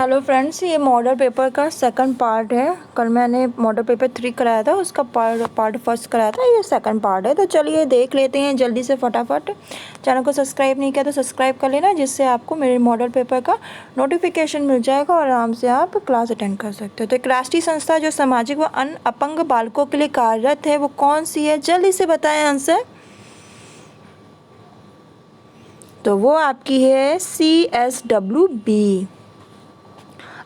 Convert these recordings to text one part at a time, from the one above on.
Hello friends, ये model paper का second part है। कल मैंने मॉडल पेपर 3 कराया था, उसका पार्ट फर्स्ट कराया था, ये सेकंड पार्ट है। तो चलिए देख लेते हैं जल्दी से फटाफट। चैनल को सब्सक्राइब नहीं किया तो सब्सक्राइब कर लेना, जिससे आपको मेरे मॉडल पेपर का नोटिफिकेशन मिल जाएगा और आराम से आप क्लास अटेंड कर सकते हो। तो एक राष्ट्रीय संस्था जो सामाजिक व अन्य अपंग बालकों के लिए कार्यरत है वो कौन सी है? जल्दी से बताएं आंसर। तो वो आपकी है CSWB।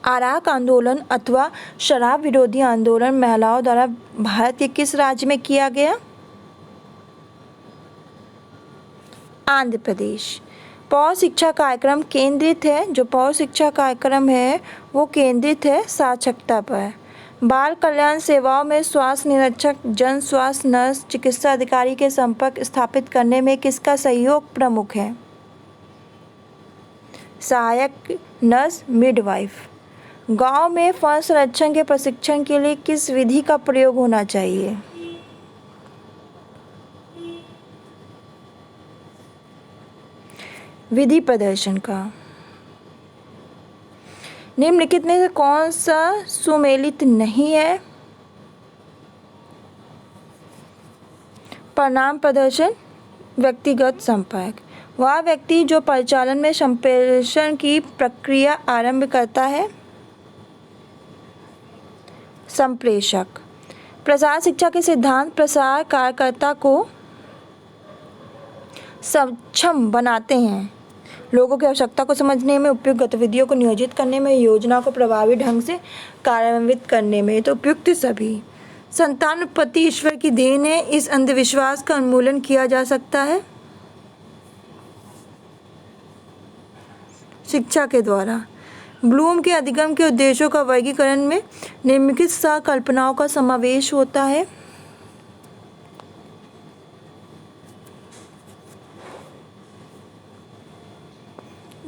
आराक आंदोलन अथवा शराब विरोधी आंदोलन महिलाओं द्वारा भारत के किस राज्य में किया गया? आंध्र प्रदेश। पौध शिक्षा कार्यक्रम केंद्रित है, जो पौध शिक्षा कार्यक्रम है वो केंद्रित है साक्षरता पर। बाल कल्याण सेवाओं में स्वास्थ्य निरीक्षक, जन स्वास्थ्य नर्स, चिकित्सा अधिकारी के संपर्क स्थापित करने में किसका सहयोग प्रमुख है? सहायक नर्स, मिडवाइफ। गांव में फल संरक्षण के प्रशिक्षण के लिए किस विधि का प्रयोग होना चाहिए? विधि प्रदर्शन का। निम्नलिखित में से कौन सा सुमेलित नहीं है? परिणाम प्रदर्शन, व्यक्तिगत संपर्क। वह व्यक्ति जो परिचालन में संप्रेषण की प्रक्रिया आरंभ करता है, संप्रेषक। प्रसार शिक्षा के सिद्धांत प्रसार कार्यकर्ता को सक्षम बनाते हैं, लोगों की आवश्यकता को समझने में, उपयुक्त गतिविधियों को नियोजित करने में, योजना को प्रभावी ढंग से कार्यान्वित करने में। तो उपयुक्त सभी। संतान उत्पत्ति ईश्वर की देन है, इस अंधविश्वास का उन्मूलन किया जा सकता है शिक्षा के द्वारा। ब्लूम के अधिगम के उद्देश्यों का वर्गीकरण में निम्नलिखित संकल्पनाओं का समावेश होता है।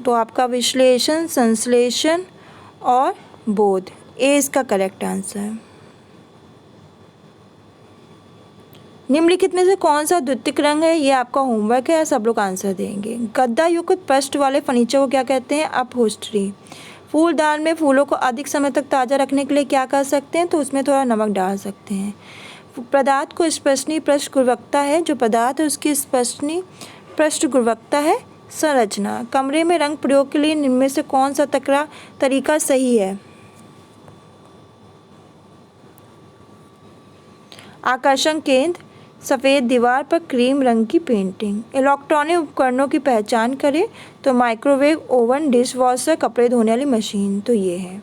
तो आपका विश्लेषण, संश्लेषण और बोध, ए इसका करेक्ट आंसर है। निम्नलिखित में से कौन सा द्वितीयक रंग है? ये आपका होमवर्क है, सब लोग आंसर देंगे। गद्दा युक्त पृष्ठ वाले फर्नीचर को क्या कहते हैं? अपहोल्स्ट्री। फूलदान में फूलों को अधिक समय तक ताज़ा रखने के लिए क्या कर सकते हैं? तो उसमें थोड़ा नमक डाल सकते हैं। पदार्थ को स्पर्शनीय पृष्ठ गुणवत्ता है, जो पदार्थ है उसकी स्पर्शनीय पृष्ठ गुणवत्ता है संरचना। कमरे में रंग प्रयोग के लिए इनमें से कौन सा तरीका सही है? आकर्षण केंद्र, सफ़ेद दीवार पर क्रीम रंग की पेंटिंग। इलेक्ट्रॉनिक उपकरणों की पहचान करें। तो माइक्रोवेव, ओवन, डिश वॉशर, कपड़े धोने वाली मशीन। तो ये है।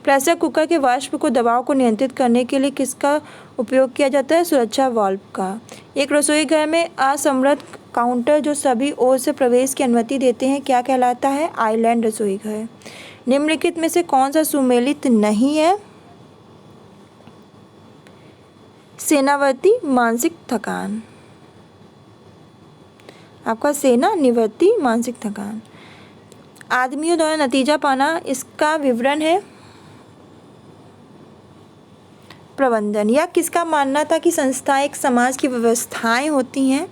प्रेशर कुकर के वाष्प को दबाव को नियंत्रित करने के लिए किसका उपयोग किया जाता है? सुरक्षा वाल्व का। एक रसोई घर में असमर्थ काउंटर जो सभी ओर से प्रवेश की अनुमति देते हैं क्या कहलाता है? आइलैंड रसोई घर। निम्नलिखित में से कौन सा सुमेलित नहीं है? सेनावर्ती मानसिक थकान। आपका सेना निवृत्ति मानसिक थकान। आदमियों द्वारा नतीजा पाना, इसका विवरण है प्रबंधन। या किसका मानना था कि संस्थाएं एक समाज की व्यवस्थाएं होती हैं?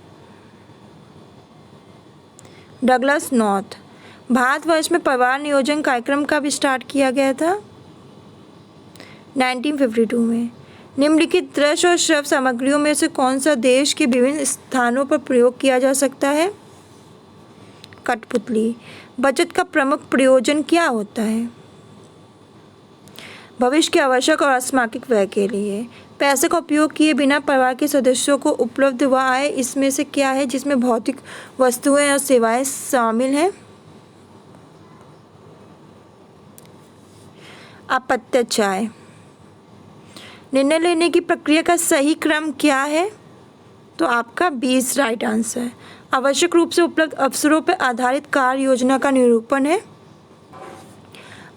Douglas north. भारतवर्ष में परिवार नियोजन कार्यक्रम कब स्टार्ट किया गया था? 1952 में। निम्नलिखित दृश्य और श्रव्य सामग्रियों में से कौन सा देश के विभिन्न स्थानों पर प्रयोग किया जा सकता है? कठपुतली। बचत का प्रमुख प्रयोजन क्या होता है? भविष्य के आवश्यक और अस्माकिक व्यय के लिए। पैसे का उपयोग किए बिना परिवार के सदस्यों को उपलब्ध हुआ आय इसमें से क्या है जिसमें भौतिक वस्तुएं और सेवाएं शामिल हैं? अप्रत्यक्ष आय। निर्णय लेने की प्रक्रिया का सही क्रम क्या है? तो आपका 20 राइट आंसर। आवश्यक रूप से उपलब्ध अवसरों पर आधारित कार्य योजना का निरूपण है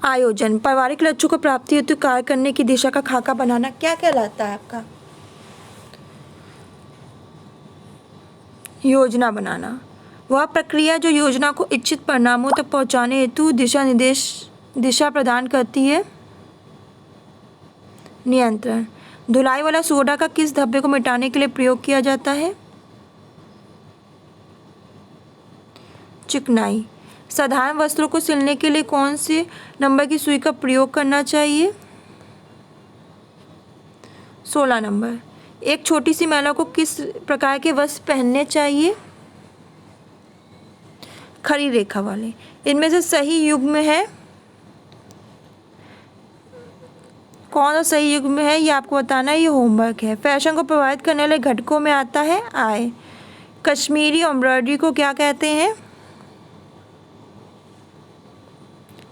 आयोजन। पारिवारिक लक्ष्यों को प्राप्ति हेतु कार्य करने की दिशा का खाका बनाना क्या कहलाता है? आपका योजना बनाना। वह प्रक्रिया जो योजना को इच्छित परिणामों तक पहुंचाने हेतु दिशा प्रदान करती है। नियंत्रण। धुलाई वाला सोडा का किस धब्बे को मिटाने के लिए प्रयोग किया जाता है? चिकनाई। साधारण वस्त्रों को सिलने के लिए कौन से नंबर की सुई का प्रयोग करना चाहिए? 16 नंबर। एक छोटी सी महिला को किस प्रकार के वस्त्र पहनने चाहिए? खड़ी रेखा वाले। इनमें से सही युग्म है कौन सा सही युग्म है ये आपको बताना है, ये होमवर्क है। फैशन को प्रभावित करने वाले घटकों में आता है आय। कश्मीरी एम्ब्रॉयडरी को क्या कहते हैं?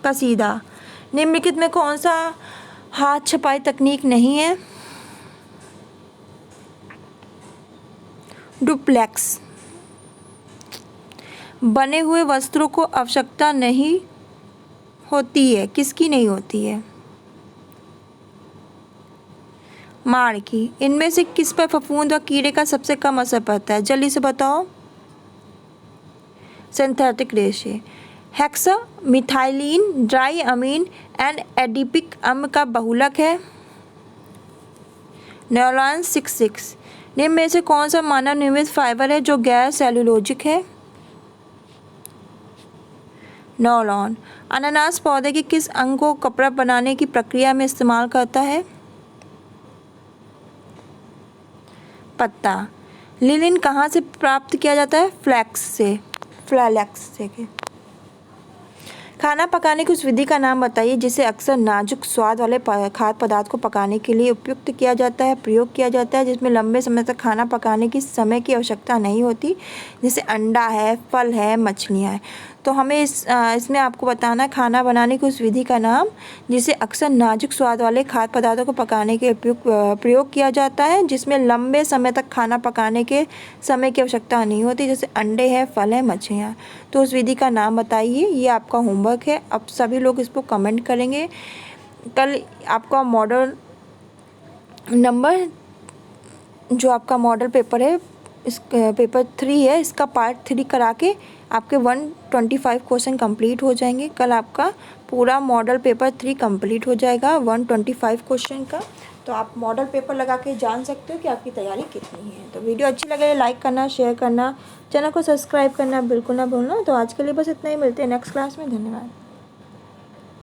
कसीदा। निम्नलिखित में कौन सा हाथ छपाई तकनीक नहीं है? डुप्लेक्स। बने हुए वस्त्रों को आवश्यकता नहीं होती है, किसकी नहीं होती है? माड़ की। इनमें से किस पर फफूंद व कीड़े का सबसे कम असर पड़ता है? जल्दी से बताओ। सिंथेटिक रेशे। Hexamethylenediamine and adipic अम्ल का बहुलक है? न्यूलॉन 66। निम्न में से कौन सा मानव निर्मित फाइबर है जो गैर सेलुलोजिक है? नॉलॉन। अनानास पौधे के किस अंग को कपड़ा बनाने की प्रक्रिया में इस्तेमाल करता है? पत्ता। लिनिन कहाँ से प्राप्त किया जाता है? फ्लैक्स से। खाना पकाने की उस विधि का नाम बताइए जिसे अक्सर नाजुक स्वाद वाले खाद्य पदार्थ को पकाने के लिए प्रयोग किया जाता है, जिसमें लंबे समय तक खाना पकाने की समय की आवश्यकता नहीं होती, जैसे अंडा है, फल है, मछलियाँ हैं। तो हमें इसमें आपको बताना है खाना बनाने की उस विधि का नाम जिसे अक्सर नाजुक स्वाद वाले खाद्य पदार्थों को पकाने के प्रयोग किया जाता है, जिसमें लंबे समय तक खाना पकाने के समय की आवश्यकता नहीं होती, जैसे अंडे है, फल है, मछलियाँ। तो उस विधि का नाम बताइए। ये आपका होमवर्क है। अब सभी लोग इसको कमेंट करेंगे। कल आपका मॉडल नंबर जो आपका मॉडल पेपर है, इस पेपर 3 है, इसका पार्ट 3 करा के आपके 125 क्वेश्चन कंप्लीट हो जाएंगे। कल आपका पूरा मॉडल पेपर 3 कंप्लीट हो जाएगा 125 क्वेश्चन का। तो आप मॉडल पेपर लगा के जान सकते हो कि आपकी तैयारी कितनी है। तो वीडियो अच्छी लगे लाइक करना, शेयर करना, चैनल को सब्सक्राइब करना बिल्कुल ना भूलना। तो आज के लिए बस इतना ही, मिलते हैं नेक्स्ट क्लास में। धन्यवाद।